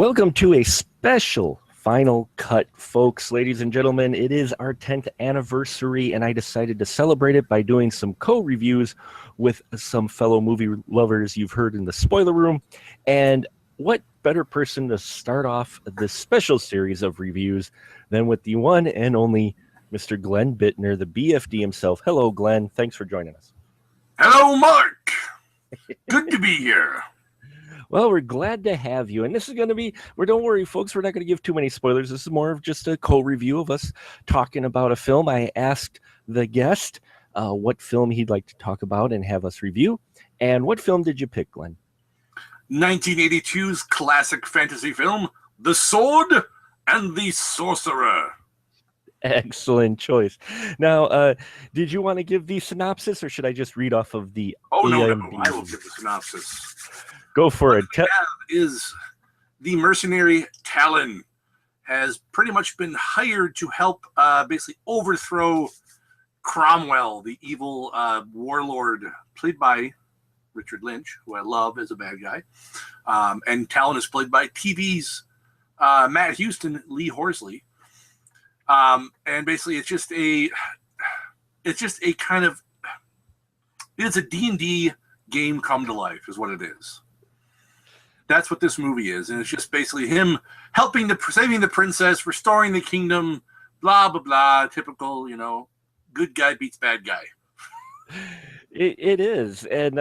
Welcome to a special final cut, folks. Ladies and gentlemen, it is our 10th anniversary, and I decided to celebrate it by doing some co-reviews with some fellow movie lovers you've heard in the spoiler room. And what better person to start off this special series of reviews than with the one and only Mr. Glenn Buettner, the B.F.D. himself. Hello, Glenn. Thanks for joining us. Hello, Mark. Good to be here. Well, we're glad to have you. And this is going to be, don't worry, folks, we're not going to give too many spoilers. This is more of just a co-review of us talking about a film. I asked the guest what film he'd like to talk about and have us review. And what film did you pick, Glenn? 1982's classic fantasy film, The Sword and The Sorcerer. Excellent choice. Now, did you want to give the synopsis, or should I just read off of the no, I will give the synopsis. Go for it. What we have is the mercenary Talon has pretty much been hired to help basically overthrow Cromwell, the evil warlord, played by Richard Lynch, who I love as a bad guy. And Talon is played by TV's Matt Houston, Lee Horsley. And basically it's a D&D game come to life is what it is. That's what this movie is, and it's just basically him saving the princess, restoring the kingdom, blah blah blah. Typical, good guy beats bad guy. It is, and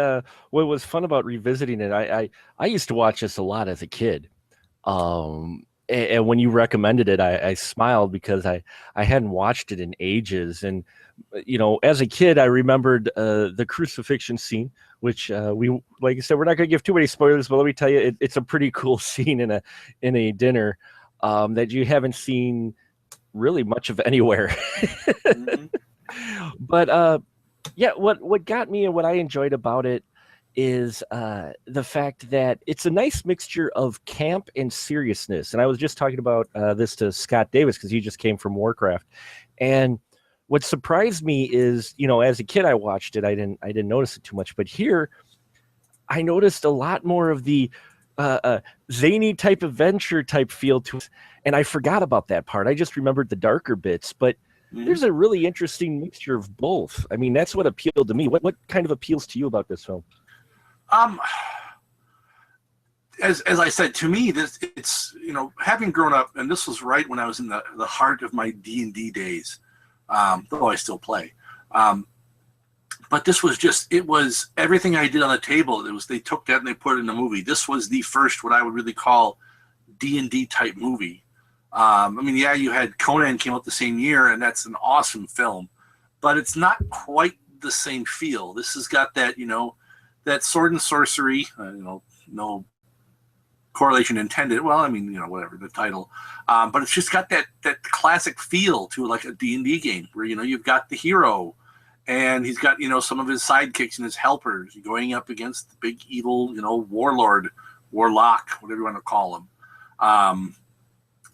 what was fun about revisiting it, I used to watch this a lot as a kid, and when you recommended it, I smiled because I hadn't watched it in ages, and as a kid, I remembered the crucifixion scene, which like I said, we're not going to give too many spoilers, but let me tell you, it's a pretty cool scene in a dinner that you haven't seen really much of anywhere. Mm-hmm. But yeah, what got me and what I enjoyed about it is the fact that it's a nice mixture of camp and seriousness. And I was just talking about this to Scott Davis because he just came from Warcraft, and what surprised me is, as a kid I watched it, I didn't notice it too much, but here I noticed a lot more of the zany type adventure type feel to it, and I forgot about that part. I just remembered the darker bits, but there's a really interesting mixture of both. I mean, that's what appealed to me. What kind of appeals to you about this film? As I said, to me, it's having grown up, and this was right when I was in the heart of my D&D days. Though I still play. But this was it was everything I did on the table. They took that and they put it in the movie. This was the first, what I would really call D&D type movie. You had Conan came out the same year, and that's an awesome film, but it's not quite the same feel. This has got that, that sword and sorcery, no correlation intended. Well, whatever the title, but it's just got that classic feel to like a D&D game where you've got the hero, and he's got some of his sidekicks and his helpers going up against the big evil warlord, warlock, whatever you want to call him.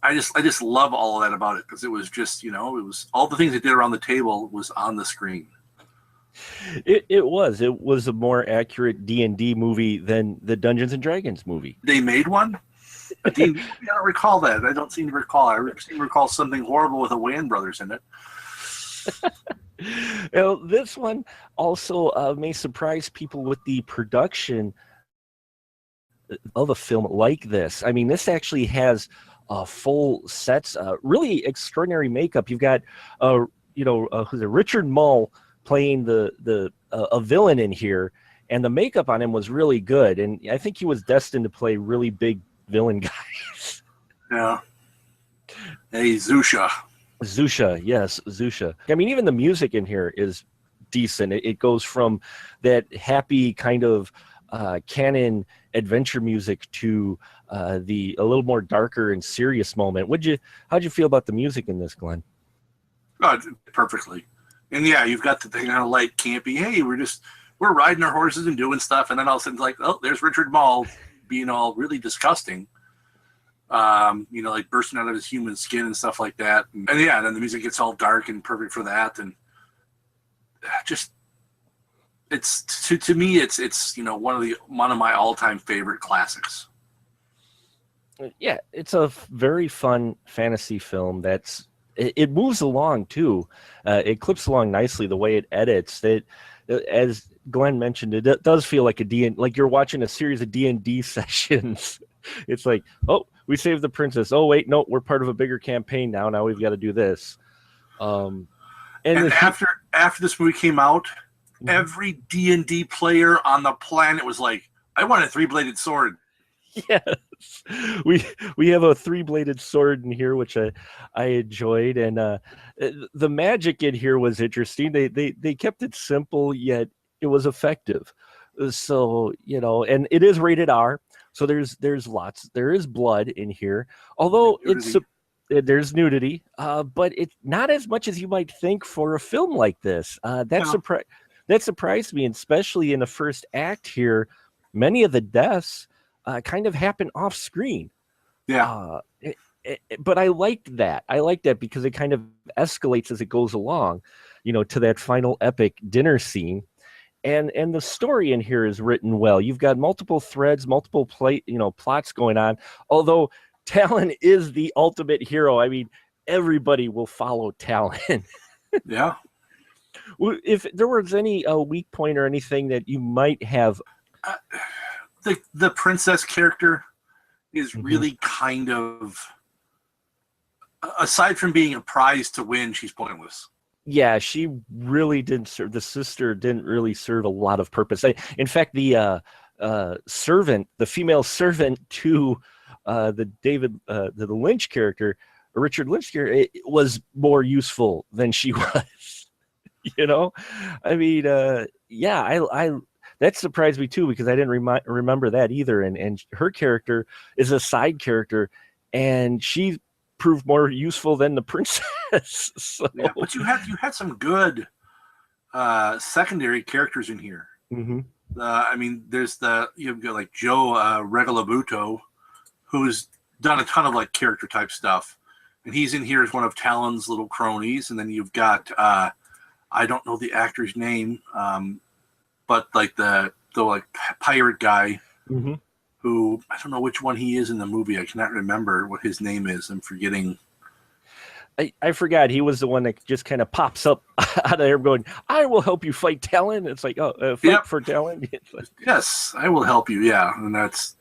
I just love all of that about it because it was just it was all the things they did around the table was on the screen. It was a more accurate D&D movie than the Dungeons and Dragons movie. They made one? A D&D movie? I don't recall that. I don't seem to recall. I seem to recall something horrible with the Wayans brothers in it. This one also may surprise people with the production of a film like this. I mean, this actually has full sets, really extraordinary makeup. You've got, who's it, Richard Mull playing a villain in here, and the makeup on him was really good, and I think he was destined to play really big villain guys. Yeah. Hey, Zusha, yes, Zusha. I mean, even the music in here is decent. It goes from that happy kind of canon adventure music to a little more darker and serious moment. How'd you feel about the music in this, Glenn? Oh, perfectly. And yeah, you've got the thing kind of like campy. Hey, we're riding our horses and doing stuff, and then all of a sudden, like, oh, there's Richard Mull being all really disgusting, like bursting out of his human skin and stuff like that. And yeah, then the music gets all dark and perfect for that, and just it's to me, it's one of my all-time favorite classics. Yeah, it's a very fun fantasy film. It moves along too. It clips along nicely the way it edits. As Glenn mentioned, it does feel like like you're watching a series of D&D sessions. It's like, oh, we saved the princess. Oh wait, no, we're part of a bigger campaign now. Now we've got to do this. Um, and And after this movie came out, every D&D player on the planet was like, I want a three-bladed sword. Yes, we have a three-bladed sword in here, which I enjoyed, and the magic in here was interesting. They kept it simple, yet it was effective. So and it is rated R, so there is blood in here, although there's nudity, but it's not as much as you might think for a film like this. That surprised me, and especially in the first act here. Many of the deaths kind of happen off screen. Yeah. But I liked that. I liked that because it kind of escalates as it goes along, to that final epic dinner scene. And the story in here is written well. You've got multiple threads, multiple plots going on. Although Talon is the ultimate hero. I mean, everybody will follow Talon. Yeah. If there was any weak point or anything that you might have, the princess character is really kind of, aside from being a prize to win, she's pointless. Yeah, she really didn't serve. The sister didn't really serve a lot of purpose. In fact, the servant, the female servant to the Lynch character, Richard Lynch character, it was more useful than she was. I mean, I that surprised me too, because I didn't remember that either. And her character is a side character, and she proved more useful than the princess. So. Yeah, but you had some good secondary characters in here. Mm-hmm. I mean, you've got like Joe Regalabuto, who's done a ton of like character type stuff, and he's in here as one of Talon's little cronies. And then you've got I don't know the actor's name, but like the like pirate guy. Mm-hmm. Who, I don't know which one he is in the movie. I cannot remember what his name is. I'm forgetting. I forgot. He was the one that just kind of pops up out of there going, I will help you fight Talon. It's like, fight for Talon. Yes, I will help you. Yeah. And that's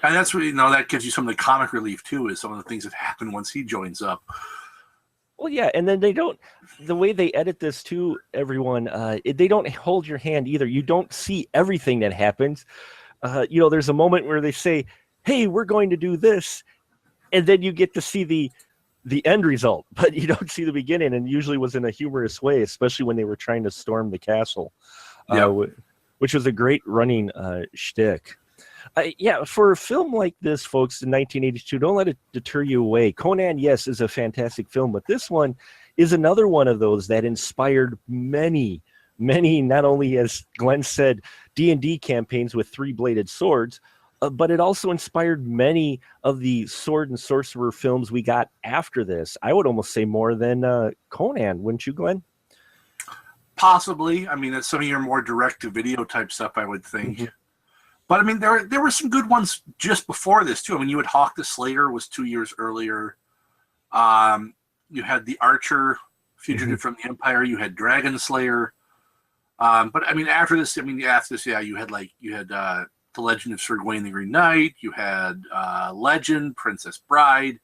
what, that gives you some of the comic relief too, is some of the things that happen once he joins up. Well, yeah. And then the way they edit this too, everyone, they don't hold your hand either. You don't see everything that happens. There's a moment where they say, hey, we're going to do this. And then you get to see the end result, but you don't see the beginning, and usually was in a humorous way, especially when they were trying to storm the castle, which was a great running shtick. For a film like this, folks, in 1982, don't let it deter you away. Conan, yes, is a fantastic film, but this one is another one of those that inspired many, not only, as Glenn said, D&D campaigns with three-bladed swords, but it also inspired many of the Sword and Sorcerer films we got after this. I would almost say more than Conan, wouldn't you, Glenn? Possibly. I mean, that's some of your more direct-to-video type stuff, I would think. Mm-hmm. But, I mean, there were some good ones just before this, too. I mean, you had Hawk the Slayer was 2 years earlier. You had The Archer, Fugitive from the Empire. You had Dragon Slayer. But I mean, after this, you had The Legend of Sir Gawain the Green Knight. You had Legend, Princess Bride.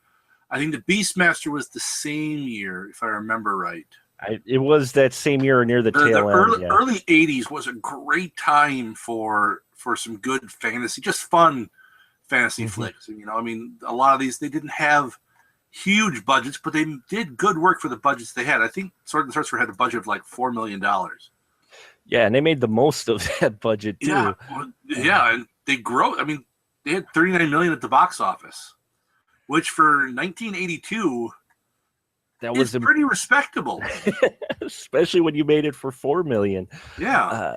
I think The Beastmaster was the same year, if I remember right. It was that same year near the tail end. Early 80s was a great time for some good fantasy, just fun fantasy flicks. And, I mean, a lot of these, they didn't have huge budgets, but they did good work for the budgets they had. I think Sword and Sorcerer had a budget of like $4 million. Yeah, and they made the most of that budget too. Yeah, and they grow. I mean, they had $39 million at the box office, which for 1982 is pretty respectable. Especially when you made it for $4 million. Yeah.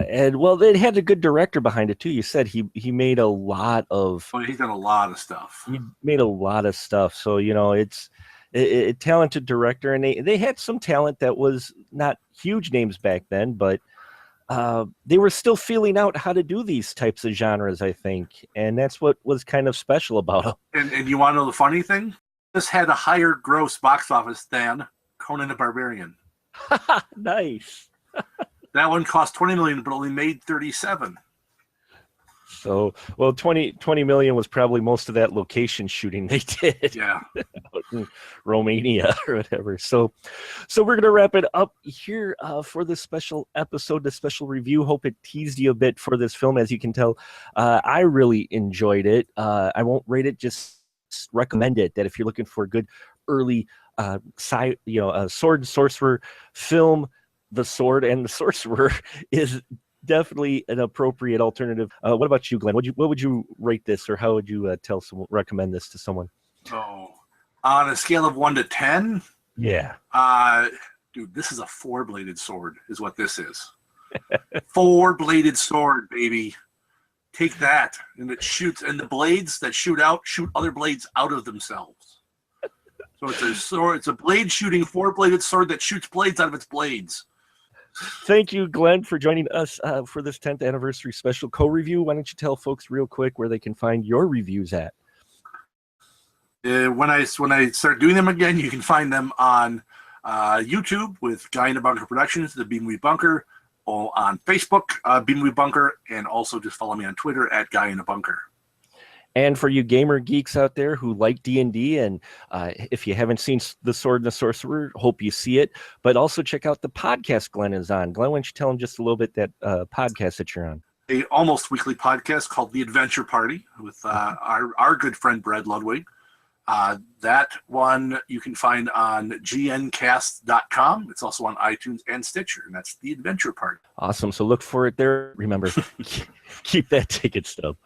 And well, they had a good director behind it too. You said he made a lot of. Oh, he's done a lot of stuff. He made a lot of stuff. So it's a talented director, and they had some talent that was not huge names back then, but they were still feeling out how to do these types of genres, I think, and that's what was kind of special about them. And you want to know the funny thing? This had a higher gross box office than Conan the Barbarian. Nice. That one cost $20 million, but only made 37. So, well, 20 million was probably most of that location shooting they did. Yeah. Out in Romania or whatever. So we're going to wrap it up here for this special episode, the special review. Hope it teased you a bit for this film. As you can tell, I really enjoyed it. I won't rate it, just recommend it, that if you're looking for a good early Sword and Sorcerer film, The Sword and The Sorcerer is definitely an appropriate alternative. What about you, Glenn? What would you rate this, or how would you recommend this to someone? Oh, on a scale of 1 to 10, Yeah. Dude, this is a 4-bladed sword, is what this is. 4-bladed sword, baby. Take that, and it shoots, and the blades that shoot out shoot other blades out of themselves. So it's a sword. It's a blade shooting 4-bladed sword that shoots blades out of its blades. Thank you, Glenn, for joining us for this 10th anniversary special co-review. Why don't you tell folks real quick where they can find your reviews at? When I start doing them again, you can find them on YouTube with Guy in a Bunker Productions, the Beam Weed Bunker, or on Facebook, Beam Weed Bunker, and also just follow me on Twitter at Guy in a Bunker. And for you gamer geeks out there who like D&D, and if you haven't seen The Sword and the Sorcerer, hope you see it. But also check out the podcast Glenn is on. Glenn, why don't you tell them just a little bit that podcast that you're on? A almost weekly podcast called The Adventure Party with our good friend Brad Ludwig. That one you can find on gncast.com. It's also on iTunes and Stitcher, and that's The Adventure Party. Awesome. So look for it there. Remember, keep that ticket stub.